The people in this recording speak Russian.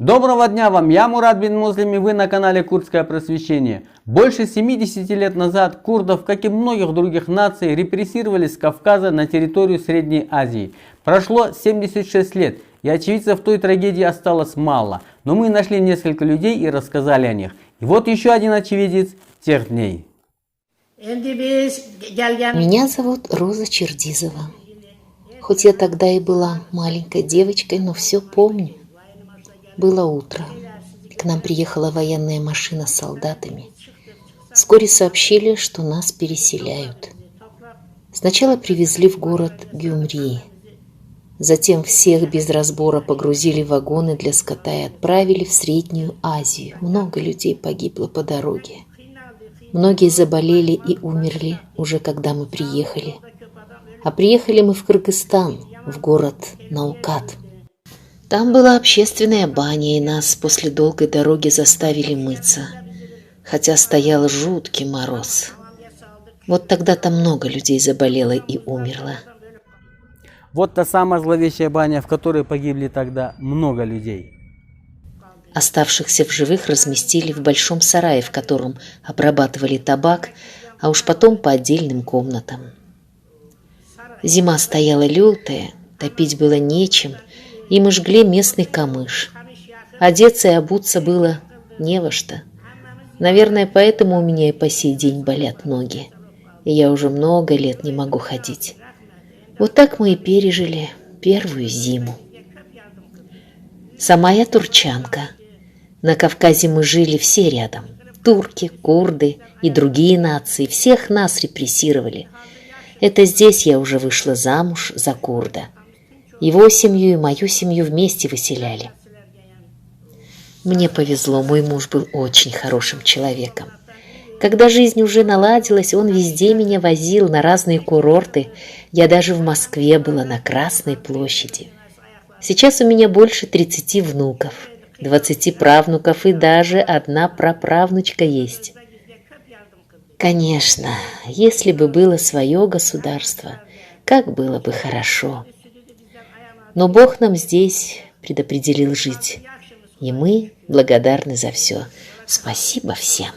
Доброго дня вам, я Мурат бин Муслим, и вы на канале Курдское просвещение. Больше 70 лет назад курдов, как и многих других наций, репрессировали с Кавказа на территорию Средней Азии. Прошло 76 лет, и очевидцев той трагедии осталось мало, но мы нашли несколько людей и рассказали о них. И вот еще один очевидец тех дней. Меня зовут Роза Чердизова. Хоть я тогда и была маленькой девочкой, но все помню. Было утро. К нам приехала военная машина с солдатами. Вскоре сообщили, что нас переселяют. Сначала привезли в город Гюмри. Затем всех без разбора погрузили в вагоны для скота и отправили в Среднюю Азию. Много людей погибло по дороге. Многие заболели и умерли уже когда мы приехали. А приехали мы в Кыргызстан, в город Наукат. Там была общественная баня, и нас после долгой дороги заставили мыться, хотя стоял жуткий мороз. Вот тогда-то много людей заболело и умерло. Вот та самая зловещая баня, в которой погибли тогда много людей. Оставшихся в живых разместили в большом сарае, в котором обрабатывали табак, а уж потом по отдельным комнатам. Зима стояла лютая, топить было нечем, и мы жгли местный камыш. Одеться и обуться было не во что. Наверное, поэтому у меня и по сей день болят ноги, и я уже много лет не могу ходить. Вот так мы и пережили первую зиму. Сама я турчанка. На Кавказе мы жили все рядом. Турки, курды и другие нации. Всех нас репрессировали. Это здесь я уже вышла замуж за курда. Его семью и мою семью вместе выселяли. Мне повезло, мой муж был очень хорошим человеком. Когда жизнь уже наладилась, он везде меня возил на разные курорты. Я даже в Москве была на Красной площади. Сейчас у меня больше 30 внуков, 20 правнуков и даже одна праправнучка есть. Конечно, если бы было свое государство, как было бы хорошо. Но Бог нам здесь предопределил жить, и мы благодарны за все. Спасибо всем.